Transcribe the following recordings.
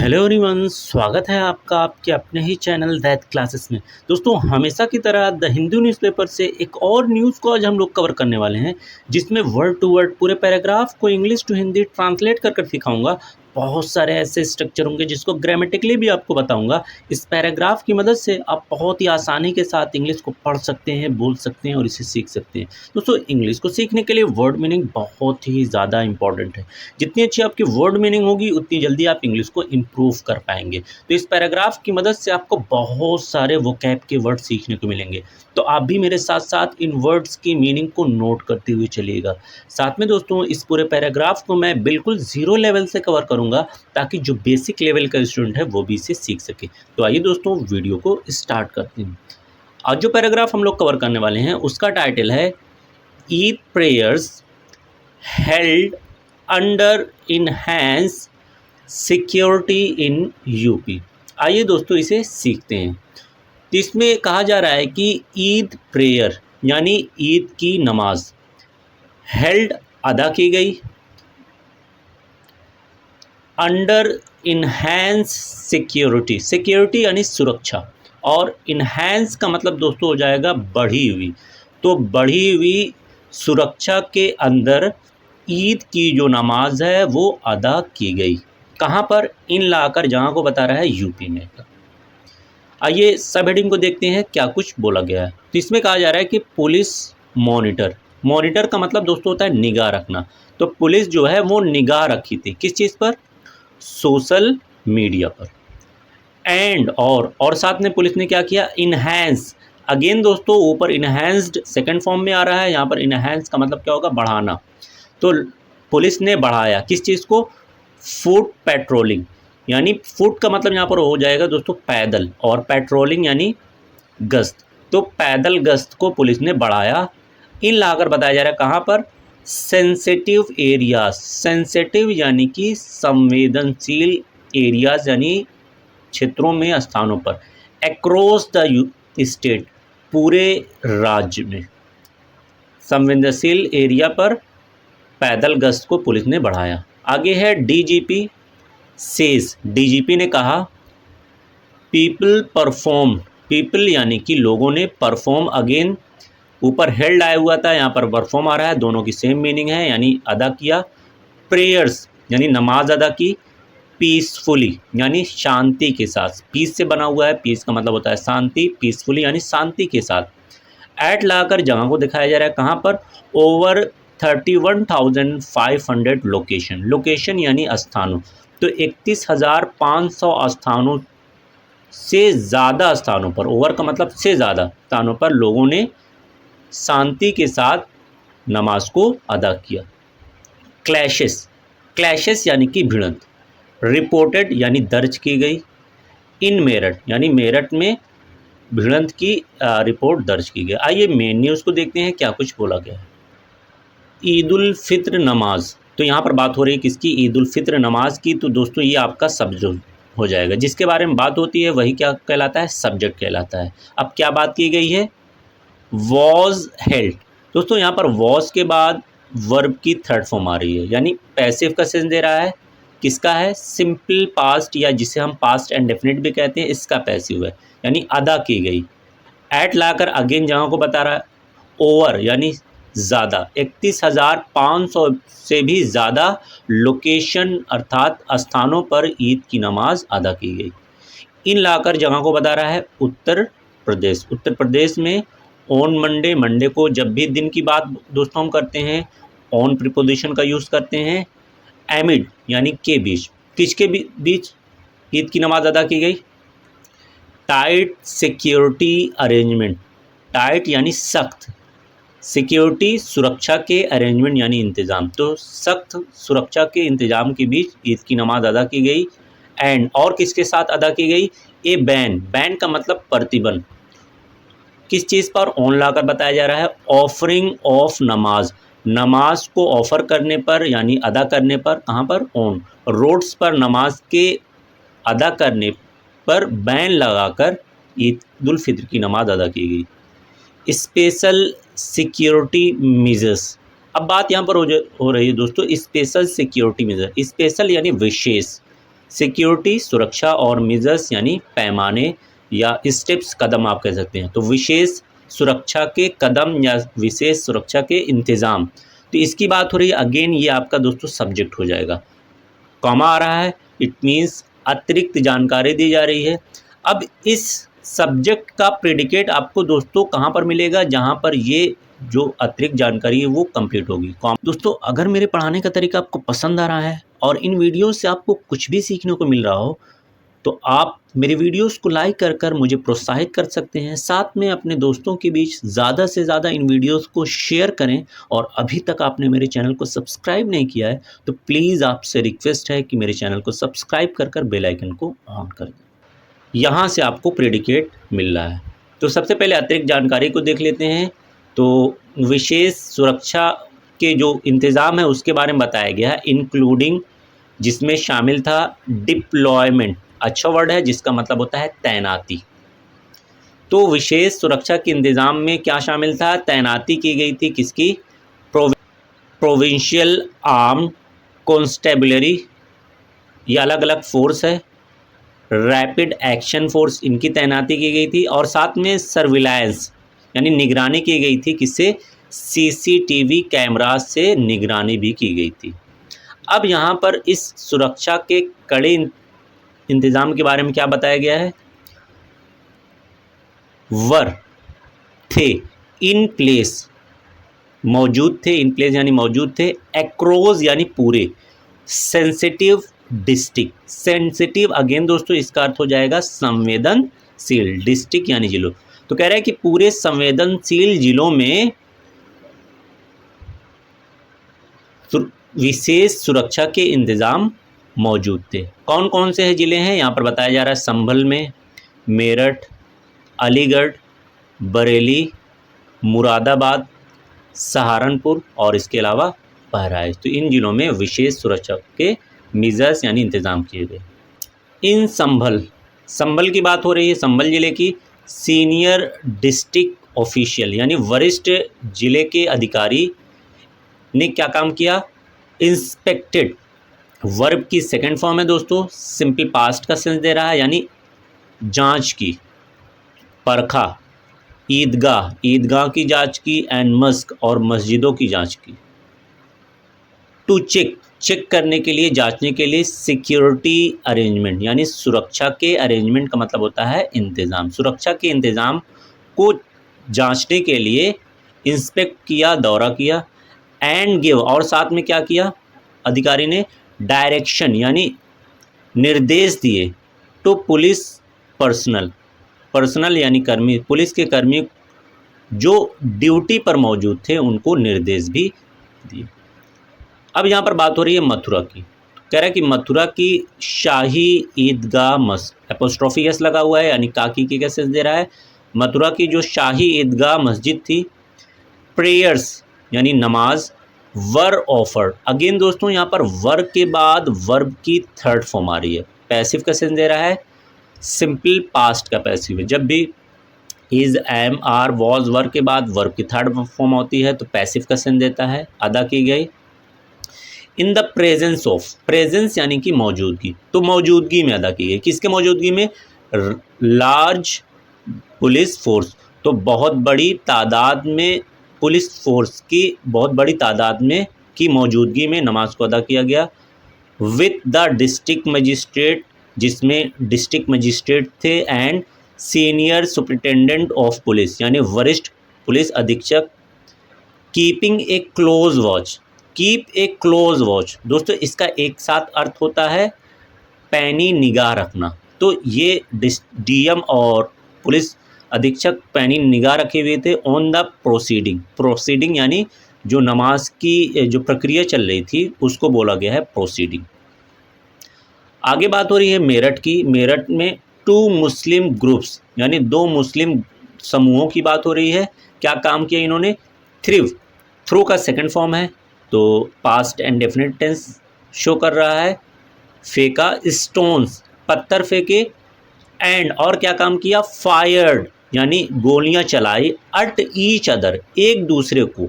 Hello everyone, स्वागत है आपका आपके अपने ही चैनल दैट क्लासेस में। दोस्तों, हमेशा की तरह द हिंदू न्यूज़पेपर से एक और न्यूज़ को आज हम लोग कवर करने वाले हैं, जिसमें वर्ड टू वर्ड पूरे पैराग्राफ को इंग्लिश टू हिंदी ट्रांसलेट कर सिखाऊंगा। बहुत सारे ऐसे स्ट्रक्चर होंगे जिसको ग्रामेटिकली भी आपको बताऊंगा। इस पैराग्राफ की मदद से आप बहुत ही आसानी के साथ इंग्लिश को पढ़ सकते हैं, बोल सकते हैं और इसे सीख सकते हैं। दोस्तों, इंग्लिश को सीखने के लिए वर्ड मीनिंग बहुत ही ज़्यादा इंपॉर्टेंट है। जितनी अच्छी आपकी वर्ड मीनिंग होगी उतनी जल्दी आप इंग्लिश को इम्प्रूव कर पाएंगे। तो इस पैराग्राफ की मदद से आपको बहुत सारे वोकैब के वर्ड सीखने को मिलेंगे। तो आप भी मेरे साथ साथ इन वर्ड्स की मीनिंग को नोट करते हुए चलिएगा। साथ में दोस्तों, इस पूरे पैराग्राफ को मैं बिल्कुल ज़ीरो लेवल से कवर करूँगा, ताकि जो बेसिक लेवल का स्टूडेंट है वो भी इसे सीख सके। तो आइए दोस्तों, वीडियो को स्टार्ट करते हैं। आज जो पैराग्राफ हम लोग कवर करने वाले हैं उसका टाइटल है Eid prayers held under enhance security in UP. आइए दोस्तों, इसे सीखते हैं। तो इसमें कहा जा रहा है कि ईद प्रेयर यानी ईद की नमाज हेल्ड अदा की गई अंडर इनहैंस सिक्योरिटी। सिक्योरिटी यानी सुरक्षा, और इनहैंस का मतलब दोस्तों हो जाएगा बढ़ी हुई। तो बढ़ी हुई सुरक्षा के अंदर ईद की जो नमाज है वो अदा की गई। कहाँ पर? इन लाकर, जहाँ को बता रहा है यूपी में। आइए सब हेडिंग को देखते हैं क्या कुछ बोला गया है। तो इसमें कहा जा रहा है कि पुलिस मॉनिटर। मॉनिटर का मतलब दोस्तों होता है निगाह रखना। तो पुलिस जो है वो निगाह रखी थी किस चीज़ पर? सोशल मीडिया पर। एंड और साथ में पुलिस ने क्या किया? इनहैंस। अगेन दोस्तों, ऊपर इनहैंस्ड सेकंड फॉर्म में आ रहा है, यहाँ पर इनहैंस का मतलब क्या होगा? बढ़ाना। तो पुलिस ने बढ़ाया किस चीज़ को? Foot patrolling. यानी फुट का मतलब यहाँ पर हो जाएगा दोस्तों पैदल, और पेट्रोलिंग यानी गश्त। तो पैदल गश्त को पुलिस ने बढ़ाया। इन लाकर बताया जा रहा है कहाँ पर? Sensitive areas. सेंसिटिव यानी कि संवेदनशील एरियाज, यानी क्षेत्रों में, स्थानों पर। अक्रॉस द स्टेट, पूरे राज्य में संवेदनशील एरिया पर पैदल गश्त को पुलिस ने बढ़ाया। आगे है डीजीपी सेज। डीजीपी ने कहा पीपल परफॉर्म। पीपल यानी कि लोगों ने, परफॉर्म अगेन ऊपर हेल्ड आया हुआ था, यहाँ पर परफॉर्म आ रहा है, दोनों की सेम मीनिंग है, यानी अदा किया। प्रेयर्स यानी नमाज अदा की। पीसफुली यानी शांति के साथ। पीस से बना हुआ है, पीस का मतलब होता है शांति, पीसफुली यानी शांति के साथ। एट लाकर जगह को दिखाया जा रहा है कहाँ पर? Over 31,500 location. लोकेशन यानी स्थानों। तो 31,500 स्थानों से ज़्यादा स्थानों पर, ओवर का मतलब से ज़्यादा स्थानों पर लोगों ने शांति के साथ नमाज को अदा किया। क्लैशेस। क्लैशेस यानी कि भिड़ंत। रिपोर्टेड यानी दर्ज की गई। इन मेरठ यानी मेरठ में भिड़ंत की रिपोर्ट दर्ज की गई। आइए मेन न्यूज़ को देखते हैं क्या कुछ बोला गया है। ईद उल फित्र नमाज। तो यहाँ पर बात हो रही है किसकी? ईद उल फित्र नमाज की। तो दोस्तों ये आपका सब्जेक्ट हो जाएगा। जिसके बारे में बात होती है वही क्या कहलाता है? सब्जेक्ट कहलाता है। अब क्या बात की गई है? Was held. दोस्तों यहाँ पर वॉज के बाद वर्ब की थर्ड फॉर्म आ रही है, यानी पैसिव का सेंस दे रहा है। किसका है? सिंपल पास्ट, या जिसे हम पास्ट इंडेफिनिट भी कहते हैं, इसका पैसिव है, यानी अदा की गई। एट लाकर अगेन जहाँ को बता रहा है ओवर यानी ज़्यादा। 31,500 से भी ज़्यादा लोकेशन अर्थात स्थानों पर ईद की नमाज अदा की गई। इन लाकर जगह को बता रहा है उत्तर प्रदेश। उत्तर प्रदेश में ऑन मंडे, मंडे को जब भी दिन की बात दोस्तों हम करते हैं ऑन प्रीपोजिशन का यूज़ करते हैं। एमिड यानी के बीच। किसके बीच ईद की नमाज अदा की गई? Tight security arrangement. टाइट यानी सख्त, सिक्योरिटी सुरक्षा के, अरेंजमेंट यानी इंतज़ाम। तो सख्त सुरक्षा के इंतज़ाम के बीच ईद की नमाज अदा की गई। एंड और किसके साथ अदा की गई? ए बैन। बैन का मतलब प्रतिबंध। किस चीज़ पर? ऑन लाकर बताया जा रहा है ऑफरिंग ऑफ नमाज। नमाज को ऑफ़र करने पर यानी अदा करने पर। कहाँ पर? ऑन। रोड्स पर नमाज के अदा करने पर बैन लगाकर ईद उल फित्र की नमाज अदा की गई। Special security measures. अब बात यहाँ पर हो रही है दोस्तों स्पेशल सिक्योरिटी मेजर। स्पेशल यानी विशेष, सिक्योरिटी सुरक्षा और मेजर्स यानी पैमाने या स्टेप्स कदम आप कह सकते हैं। तो विशेष सुरक्षा के कदम या विशेष सुरक्षा के इंतज़ाम, तो इसकी बात हो रही है। अगेन ये आपका दोस्तों सब्जेक्ट हो जाएगा, कॉमा आ रहा है, इट मीन्स अतिरिक्त जानकारी दी जा रही है। अब इस सब्जेक्ट का प्रेडिकेट आपको दोस्तों कहाँ पर मिलेगा, जहाँ पर ये जो अतिरिक्त जानकारी है वो कंप्लीट होगी। दोस्तों अगर मेरे पढ़ाने का तरीका आपको पसंद आ रहा है और इन वीडियो से आपको कुछ भी सीखने को मिल रहा हो, तो आप मेरे वीडियोस को लाइक कर मुझे प्रोत्साहित कर सकते हैं। साथ में अपने दोस्तों के बीच ज़्यादा से ज़्यादा इन वीडियोस को शेयर करें। और अभी तक आपने मेरे चैनल को सब्सक्राइब नहीं किया है तो प्लीज़ आपसे रिक्वेस्ट है कि मेरे चैनल को सब्सक्राइब कर बेल आइकन को ऑन कर दें। यहाँ से आपको प्रेडिकेट मिल रहा है। तो सबसे पहले अतिरिक्त जानकारी को देख लेते हैं। तो विशेष सुरक्षा के जो इंतज़ाम है उसके बारे में बताया गया है, इंक्लूडिंग, जिसमें शामिल था डिप्लॉयमेंट, अच्छा वर्ड है जिसका मतलब होता है तैनाती। तो विशेष सुरक्षा के इंतज़ाम में क्या शामिल था, तैनाती की गई थी किसकी, प्रोविंशियल आर्म्ड कॉन्स्टेबलरी, ये अलग अलग फोर्स है। रैपिड एक्शन फोर्स, इनकी तैनाती की गई थी। और साथ में सर्विलांस यानी निगरानी की गई थी, किससे, सीसीटीवी कैमरा से निगरानी भी की गई थी। अब यहाँ पर इस सुरक्षा के कड़े इंतज़ाम के बारे में क्या बताया गया है, वर थे इन प्लेस, मौजूद थे, इन प्लेस यानी मौजूद थे, एक्रोज यानी पूरे, सेंसिटिव डिस्ट्रिक्ट, सेंसिटिव अगेन दोस्तों इसका अर्थ हो जाएगा संवेदनशील, डिस्ट्रिक्ट यानी जिलों। तो कह रहा है कि पूरे संवेदनशील जिलों में विशेष सुरक्षा के इंतज़ाम मौजूद थे। कौन कौन से ज़िले हैं यहाँ पर बताया जा रहा है, संभल में, मेरठ, अलीगढ़, बरेली, मुरादाबाद, सहारनपुर और इसके अलावा बहराइच। तो इन जिलों में विशेष सुरक्षा के मेजर्स यानी इंतज़ाम किए गए। इन संभल की बात हो रही है, संभल ज़िले की, सीनियर डिस्ट्रिक्ट ऑफिशियल यानी वरिष्ठ जिले के अधिकारी ने क्या काम किया, इंस्पेक्टेड, वर्ब की सेकंड फॉर्म है दोस्तों, सिंपल पास्ट का सेंस दे रहा है, यानी जांच की, परखा, ईदगाह की जांच की, एंड मस्क और मस्जिदों की जांच की। टू चेक करने के लिए, जांचने के लिए, सिक्योरिटी अरेंजमेंट यानी सुरक्षा के अरेंजमेंट का मतलब होता है इंतज़ाम, सुरक्षा के इंतज़ाम को जांचने के लिए इंस्पेक्ट किया, दौरा किया, एंड गिव, और साथ में क्या किया अधिकारी ने, डायरेक्शन यानी निर्देश दिए, टू पुलिस पर्सनल यानी कर्मी, पुलिस के कर्मी जो ड्यूटी पर मौजूद थे उनको निर्देश भी दिए। अब यहाँ पर बात हो रही है मथुरा की। कह रहा है कि मथुरा की शाही ईदगाह मस्जिद, एपोस्ट्रोफी एस लगा हुआ है यानी काकी के कैसे दे रहा है, मथुरा की जो शाही ईदगाह मस्जिद थी, प्रेयर्स यानी नमाज, वर ऑफर्ड, अगेन दोस्तों यहाँ पर वर के बाद वर्ब की थर्ड फॉर्म आ रही है, पैसिव का सेंस दे रहा है, सिंपल पास्ट का पैसिव है, जब भी इज, एम, आर, वॉज, वर के बाद वर्ब की थर्ड फॉर्म होती है तो पैसिव का सेंस देता है, अदा की गई। In the presence of, presence यानी कि मौजूदगी, तो मौजूदगी में अदा की गई, किसके मौजूदगी में, लार्ज पुलिस फोर्स, तो बहुत बड़ी तादाद में पुलिस फोर्स की बहुत बड़ी तादाद में की मौजूदगी में नमाज को अदा किया गया। विद द डिस्ट्रिक्ट मजिस्ट्रेट, जिसमें डिस्ट्रिक्ट मजिस्ट्रेट थे, and senior superintendent of police यानी वरिष्ठ पुलिस अधीक्षक, keeping A close watch, keep a close watch दोस्तों इसका एक साथ अर्थ होता है पैनी निगाह रखना, तो ये डीएम और पुलिस अधीक्षक पैनी निगाह रखे हुए थे ऑन द प्रोसीडिंग यानी जो नमाज की जो प्रक्रिया चल रही थी उसको बोला गया है प्रोसीडिंग। आगे बात हो रही है मेरठ की। मेरठ में 2 मुस्लिम ग्रुप्स यानी 2 मुस्लिम समूहों की बात हो रही है। क्या काम किया इन्होंने, थ्रू का सेकंड फॉर्म है तो past and definite tense show कर रहा है। फेंका, स्टोन्स, पत्थर फेंके, एंड और क्या काम किया, फायर्ड यानी गोलियां चलाई, अट ईच अदर एक दूसरे को,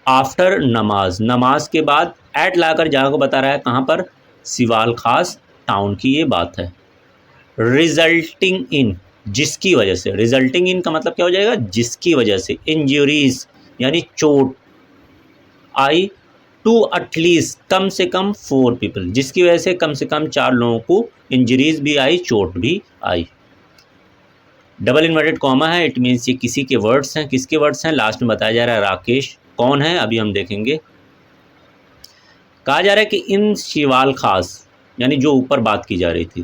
आफ्टर नमाज, नमाज के बाद, एट लाकर जहाँ को बता रहा है कहाँ पर, सिवाल खास टाउन की ये बात है। रिजल्टिंग इन, जिसकी वजह से, रिजल्टिंग इन का मतलब क्या हो जाएगा, जिसकी वजह से। इंजरीज यानी चोट आई टू एटलीस्ट, कम से कम 4 पीपल, जिसकी वजह से कम 4 लोगों को इंजरीज भी आई, चोट भी आई। डबल इन्वर्टेड कॉमा है, इट मीन्स ये किसी के वर्ड्स हैं। किसके वर्ड्स हैं, लास्ट में बताया जा रहा है राकेश कौन है अभी हम देखेंगे। कहा जा रहा है कि इन शिवाल खास, यानी जो ऊपर बात की जा रही थी,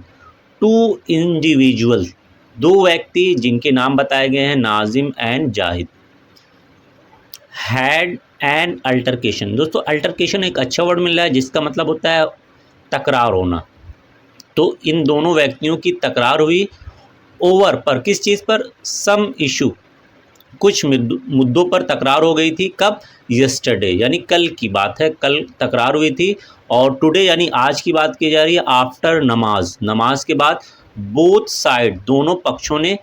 2 इंडिविजुअल, 2 व्यक्ति जिनके नाम बताए गए हैं Nazim and Zahid, had an altercation. दोस्तों अल्टरकेशन एक अच्छा वर्ड मिल रहा है जिसका मतलब होता है तकरार होना। तो इन दोनों व्यक्तियों की तकरार हुई ओवर पर, किस चीज़ पर, सम इशू, कुछ मुद्दों पर तकरार हो गई थी। कब, यस्टरडे यानी कल की बात है, कल तकरार हुई थी। और टुडे यानी आज की बात की जा रही है, आफ्टर नमाज, नमाज के बाद। बोथ साइड, दोनों पक्षों ने,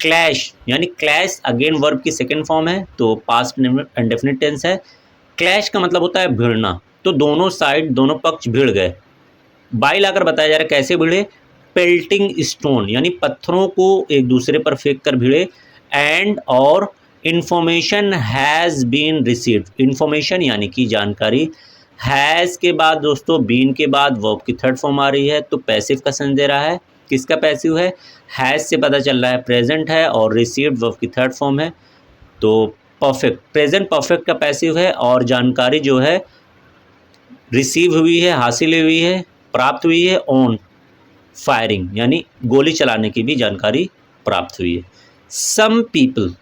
क्लैश यानी क्लैश अगेन वर्ब की सेकेंड फॉर्म है तो पास्ट इंडेफिनिट टेंस है। क्लैश का मतलब होता है भिड़ना, तो दोनों साइड, दोनों पक्ष भिड़ गए। बाई लाकर बताया जा रहा है कैसे भिड़े, पेल्टिंग स्टोन यानी पत्थरों को एक दूसरे पर फेंक कर भिड़े। एंड और information has been received, information यानी कि जानकारी। हैज़ के बाद दोस्तों, बीन के बाद वर्ब की थर्ड फॉर्म आ रही है तो पैसिव का सेंस दे रहा है। किसका पैसिव है, हैज़ से पता चल रहा है प्रेजेंट है और रिसीव्ड वर्ब की थर्ड फॉर्म है तो परफेक्ट, प्रेजेंट परफेक्ट का पैसिव है। और जानकारी जो है रिसीव हुई है, हासिल हुई है, प्राप्त हुई है। ऑन फायरिंग यानी गोली चलाने की भी जानकारी प्राप्त हुई है। सम पीपल,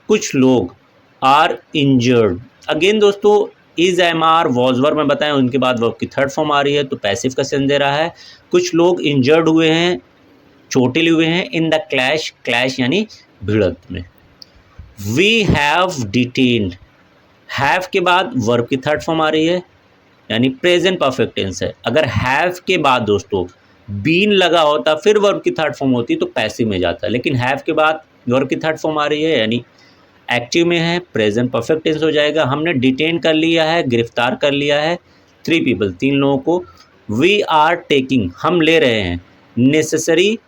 कुछ लोग, आर इंजर्ड, अगेन दोस्तों is, am are, was verb में बताएं, उनके बाद वर्ब की थर्ड फॉर्म आ रही है तो पैसिव का सेंस दे रहा है। कुछ लोग इंजर्ड हुए हैं, चोटिल हुए हैं, इन द क्लैश, क्लैश यानी भिड़ंत में। वी हैव डिटेन्ड, हैव के बाद वर्ब की थर्ड फॉर्म आ रही है यानी प्रेजेंट परफेक्ट टेंस है। अगर हैव के बाद दोस्तों बीन लगा होता फिर वर्ब की थर्ड फॉर्म होती तो पैसिव में जाता, लेकिन हैव के बाद वर्ब की थर्ड फॉर्म आ रही है यानी एक्टिव में है, प्रेजेंट परफेक्ट टेंस हो जाएगा। हमने डिटेन कर लिया है, गिरफ्तार कर लिया है 3 पीपल, 3 लोगों को। वी आर टेकिंग, हम ले रहे हैं, नेसेसरी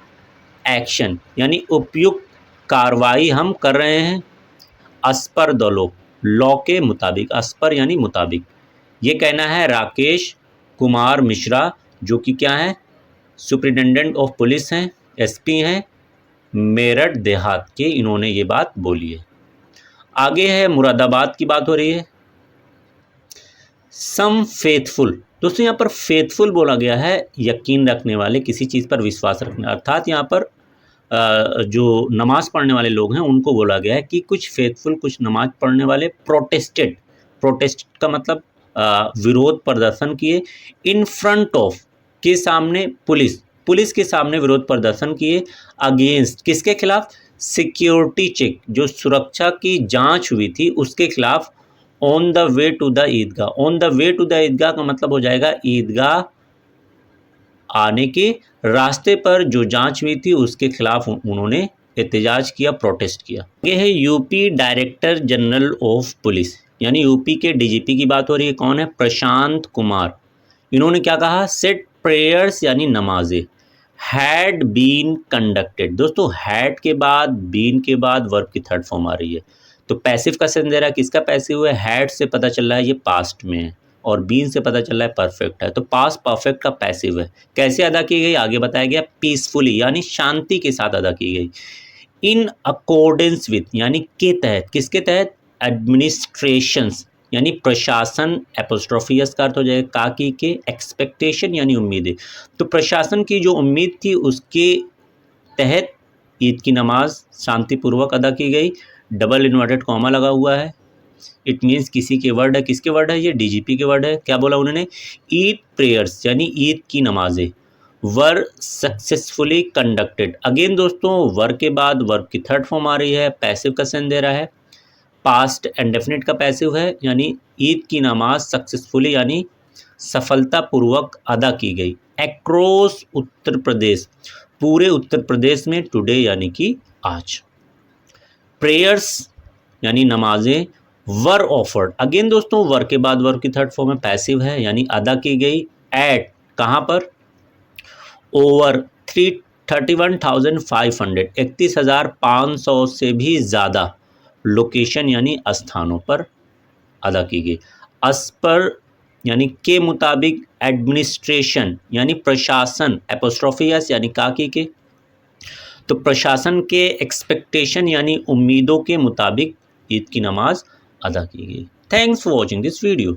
एक्शन यानी उपयुक्त कार्रवाई हम कर रहे हैं, अस्पर द लॉ के मुताबिक, अस्पर यानी मुताबिक। ये कहना है राकेश कुमार मिश्रा जो कि क्या है, सुप्रिटेंडेंट ऑफ पुलिस हैं, एसपी हैं मेरठ देहात के, इन्होंने ये बात बोली है। आगे है मुरादाबाद की बात हो रही है। सम फेथफुल, दोस्तों यहाँ पर फेथफुल बोला गया है यकीन रखने वाले, किसी चीज़ पर विश्वास रखने, अर्थात यहाँ पर जो नमाज़ पढ़ने वाले लोग हैं उनको बोला गया है कि कुछ फेथफुल, कुछ नमाज पढ़ने वाले प्रोटेस्टेड, प्रोटेस्ट का मतलब विरोध प्रदर्शन किए, इन फ्रंट ऑफ के सामने, पुलिस, पुलिस के सामने विरोध प्रदर्शन किए, अगेंस्ट किसके खिलाफ, सिक्योरिटी चेक, जो सुरक्षा की जांच हुई थी उसके खिलाफ। On the way to the Idgah, on the way to the Idgah का मतलब हो जाएगा ईदगाह आने के रास्ते पर जो जांच हुई थी उसके खिलाफ उन्होंने एहतजाज किया, प्रोटेस्ट किया। ये है UP director general of police यानी यूपी के डीजीपी की बात हो रही है। कौन है, प्रशांत कुमार। इन्होंने क्या कहा, सेट प्रेयर्स यानी नमाजें हैड बीन कंडक्टेड। दोस्तों हैड के बाद, बीन के बाद वर्ब की थर्ड फॉर्म आ रही है तो पैसिव का सेंस दे रहा है। किसका पैसिव है, हैड से पता चल रहा है ये पास्ट में है और बीन से पता चल रहा है परफेक्ट है तो पास्ट परफेक्ट का पैसिव है। कैसे अदा की गई, आगे बताया गया, पीसफुली यानी शांति के साथ अदा की गई। इन अकॉर्डेंस विथ यानी के तहत, किसके तहत, एडमिनिस्ट्रेशंस यानी प्रशासन, एपोस्ट्रोफियस का अर्थ हो जाएगा काकी के, एक्सपेक्टेशन यानी उम्मीदें, तो प्रशासन की जो उम्मीद थी उसके तहत ईद की नमाज शांतिपूर्वक अदा की गई। डबल इन्वर्टेड कॉमा लगा हुआ है, इट मीन्स किसी के वर्ड है, किसके वर्ड है, ये डीजीपी के वर्ड है। क्या बोला उन्होंने, ईद प्रेयर्स यानी ईद की नमाजें वर सक्सेसफुली कंडक्टेड। अगेन दोस्तों वर्ब के बाद वर्ब की थर्ड फॉर्म आ रही है, पैसिव का सेंस दे रहा है, पास्ट इंडेफिनिट का पैसिव है यानी ईद की नमाज सक्सेसफुली यानी सफलतापूर्वक अदा की गई। एक्रॉस उत्तर प्रदेश, पूरे उत्तर प्रदेश में, टुडे यानी कि आज। प्रेयर्स यानी नमाजें वर ऑफर्ड, अगेन दोस्तों वर्ब के बाद वर्ब की थर्ड फॉर्म में पैसिव है यानी अदा की गई। एट कहाँ पर, ओवर 31,500 31,500 से भी ज़्यादा लोकेशन यानी स्थानों पर अदा की गई। अस पर यानी के मुताबिक, एडमिनिस्ट्रेशन यानी प्रशासन, एपोस्ट्रोफी एस यानी काकी के, तो प्रशासन के एक्सपेक्टेशन यानी उम्मीदों के मुताबिक ईद की नमाज अदा की गई। Thanks for watching this video.